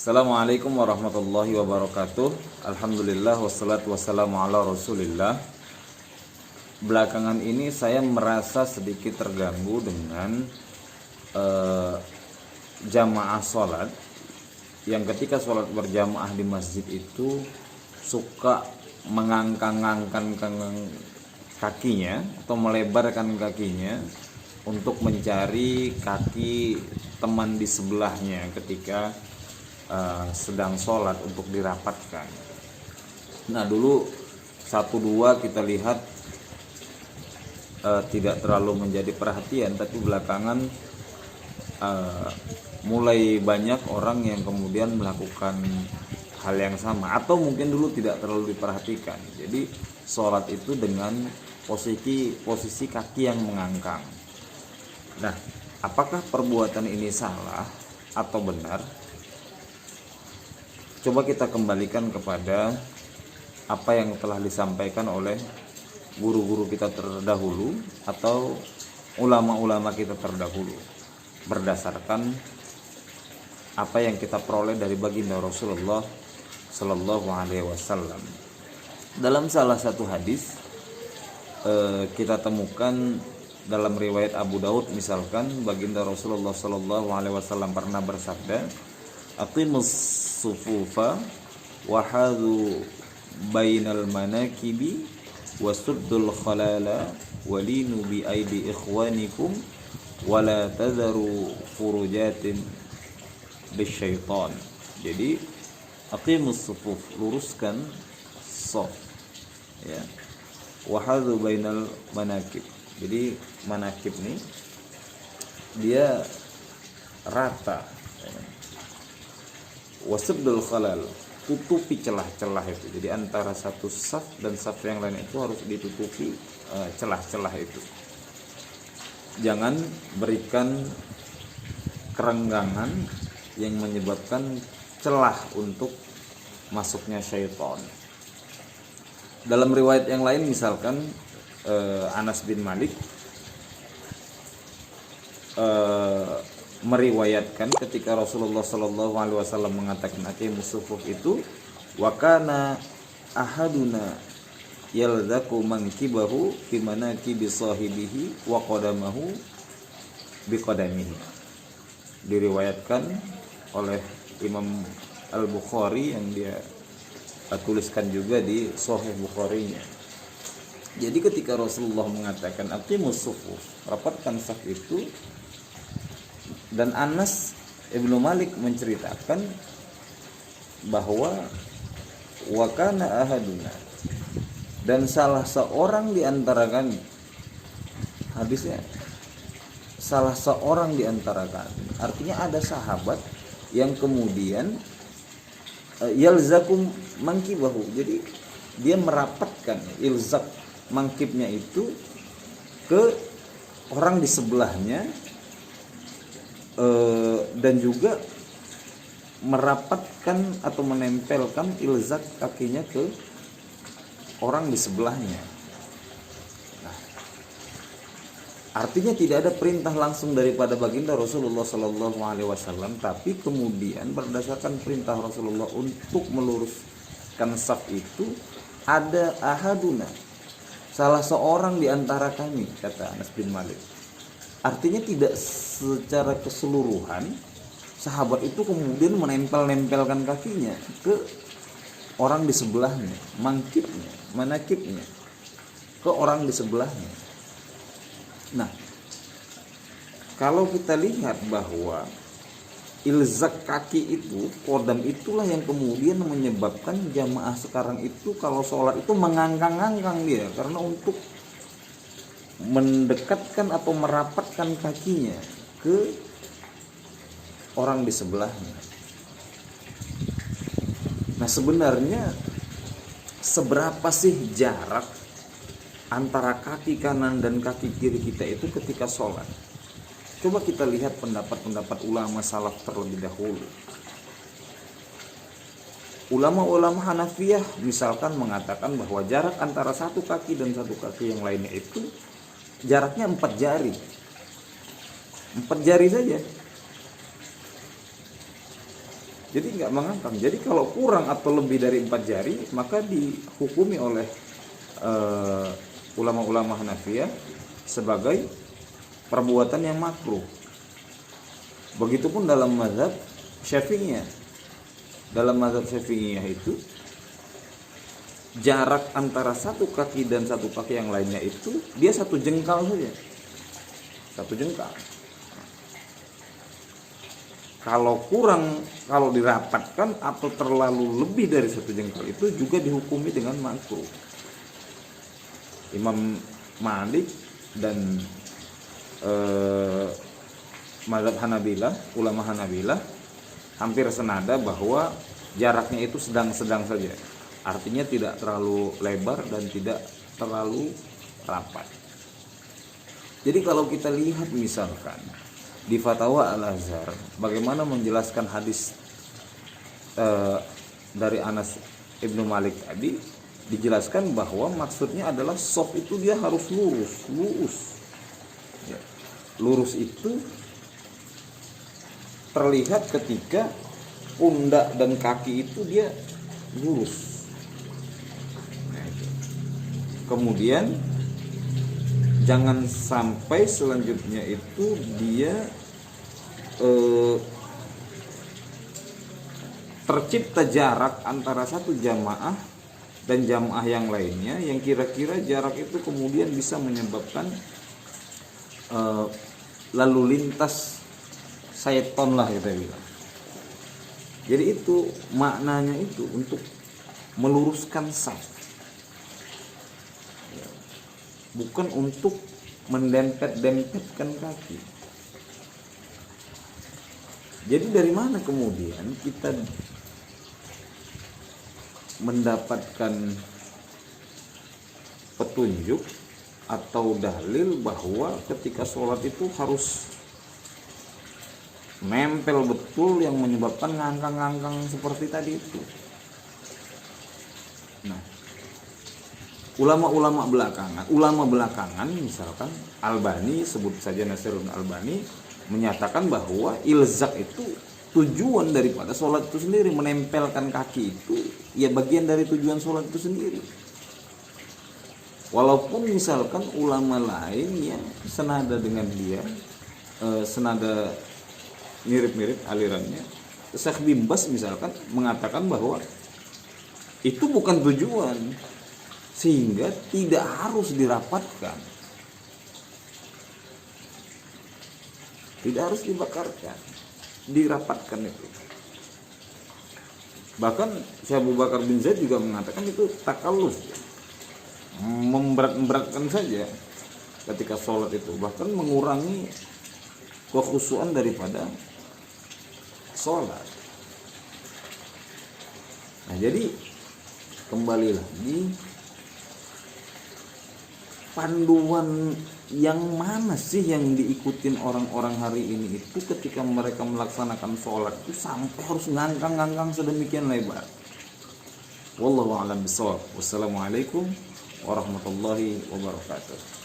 Assalamualaikum warahmatullahi wabarakatuh. Alhamdulillah wassalatu wassalamu ala rasulillah. Belakangan ini saya merasa sedikit terganggu dengan jamaah sholat yang ketika sholat berjamaah di masjid itu suka mengangkang-angkang kakinya atau melebarkan kakinya untuk mencari kaki teman di sebelahnya ketika sedang sholat untuk dirapatkan. Nah, dulu 1-2 kita lihat tidak terlalu menjadi perhatian, tapi belakangan mulai banyak orang yang kemudian melakukan hal yang sama, atau mungkin dulu tidak terlalu diperhatikan. Jadi sholat itu dengan posisi kaki yang mengangkang. Nah, apakah perbuatan ini salah atau benar? Coba kita kembalikan kepada apa yang telah disampaikan oleh guru-guru kita terdahulu atau ulama-ulama kita terdahulu, berdasarkan apa yang kita peroleh dari baginda Rasulullah Sallallahu Alaihi Wasallam. Dalam salah satu hadis kita temukan dalam riwayat Abu Daud, misalkan baginda Rasulullah Sallallahu Alaihi Wasallam pernah bersabda, aqimus sufufa wahadu bainal manakibi wasuddul khalala walinu bi aidi ikhwanikum wala tadharu furujatin bisyaitan. Jadi aqimus sufuf, luruskan shaf, ya, wahadu bainal manakib. Jadi manakib nih dia rata, wasabdul khalal, tutupi celah-celah itu. Jadi antara satu saf dan saf yang lain itu harus ditutupi celah-celah itu. Jangan berikan kerenggangan yang menyebabkan celah untuk masuknya syaitan. Dalam riwayat yang lain misalkan Anas bin Malik meriwayatkan ketika Rasulullah Sallallahu Alaihi Wasallam mengatakan aqimus sufuf itu, wa kana ahaduna yalzaku mankibahu fi manakibi sahibihi wa qadamahu bi qadamihi. Diriwayatkan oleh Imam Al-Bukhari yang dia tuliskan juga di Sahih Bukharinya. Jadi ketika Rasulullah mengatakan aqimus sufuf, rapatkan saf itu, dan Anas Ibnu Malik menceritakan bahwa wakana ahaduna, dan salah seorang di antara kami, hadisnya salah seorang di antara kami, artinya ada sahabat yang kemudian yalzakum mangkibahu, jadi dia merapatkan ilzak mangkibnya itu ke orang di sebelahnya, dan juga merapatkan atau menempelkan ilzak kakinya ke orang di sebelahnya. Nah, artinya tidak ada perintah langsung daripada baginda Rasulullah Sallallahu Alaihi Wasallam, tapi kemudian berdasarkan perintah Rasulullah untuk meluruskan saf itu, ada ahaduna, salah seorang di antara kami, kata Anas bin Malik. Artinya tidak secara keseluruhan sahabat itu kemudian menempel-nempelkan kakinya ke orang di sebelahnya, mangkibnya, manakibnya, ke orang di sebelahnya. Nah, kalau kita lihat bahwa ilzak kaki itu, kodam itulah yang kemudian menyebabkan jamaah sekarang itu kalau sholat itu mengangkang-angkang dia, karena untuk mendekatkan atau merapatkan kakinya ke orang di sebelahnya. Nah, sebenarnya seberapa sih jarak antara kaki kanan dan kaki kiri kita itu ketika sholat? Coba kita lihat pendapat-pendapat ulama salaf terlebih dahulu. Ulama-ulama Hanafiyah misalkan mengatakan bahwa jarak antara satu kaki dan satu kaki yang lainnya itu jaraknya 4 jari. 4 jari saja. Jadi nggak mengangkang. Jadi kalau kurang atau lebih dari 4 jari, maka dihukumi oleh ulama-ulama Hanafiyah sebagai perbuatan yang makruh. Begitupun dalam mazhab Syafi'iyah. Dalam mazhab Syafi'iyah itu jarak antara satu kaki dan satu kaki yang lainnya itu dia 1 jengkal saja. 1 jengkal. Kalau kurang, kalau dirapatkan atau terlalu lebih dari 1 jengkal itu juga dihukumi dengan makruh. Imam Malik dan mazhab Hanabilah, ulama Hanabilah hampir senada bahwa jaraknya itu sedang-sedang saja. Artinya tidak terlalu lebar dan tidak terlalu rapat. Jadi kalau kita lihat misalkan di Fatwa Al-Azhar bagaimana menjelaskan hadis dari Anas Ibnu Malik tadi, dijelaskan bahwa maksudnya adalah shaf itu dia harus lurus. Ya. Lurus itu terlihat ketika pundak dan kaki itu dia lurus. Nah, itu. Kemudian jangan sampai selanjutnya itu dia tercipta jarak antara satu jamaah dan jamaah yang lainnya yang kira-kira jarak itu kemudian bisa menyebabkan lalu lintas syaitan lah kita bilang. Jadi itu maknanya itu untuk meluruskan saf, bukan untuk mendempet-dempetkan kaki. Jadi dari mana kemudian kita mendapatkan petunjuk atau dalil bahwa ketika sholat itu harus nempel betul yang menyebabkan ngangkang-ngangkang seperti tadi itu? Nah, ulama belakangan misalkan Albani, sebut saja Nasiruddin Albani, menyatakan bahwa ilzak itu tujuan daripada sholat itu sendiri. Menempelkan kaki itu ya bagian dari tujuan sholat itu sendiri. Walaupun misalkan ulama lain yang senada dengan dia, senada mirip-mirip alirannya, Syekh bin Baz misalkan mengatakan bahwa itu bukan tujuan, sehingga tidak harus dirapatkan, tidak harus dibakarkan, dirapatkan itu. Bahkan Syekh Abu Bakar bin Zaid juga mengatakan itu takalluf, memberatkan saja ketika sholat itu, bahkan mengurangi kekhusyuan daripada sholat. Nah, jadi kembali lagi, panduan yang mana sih yang diikutin orang-orang hari ini itu ketika mereka melaksanakan sholat itu sampai harus ngangkang-ngangkang sedemikian lebar? Wallahu a'lam bishawab. Wassalamualaikum warahmatullahi wabarakatuh.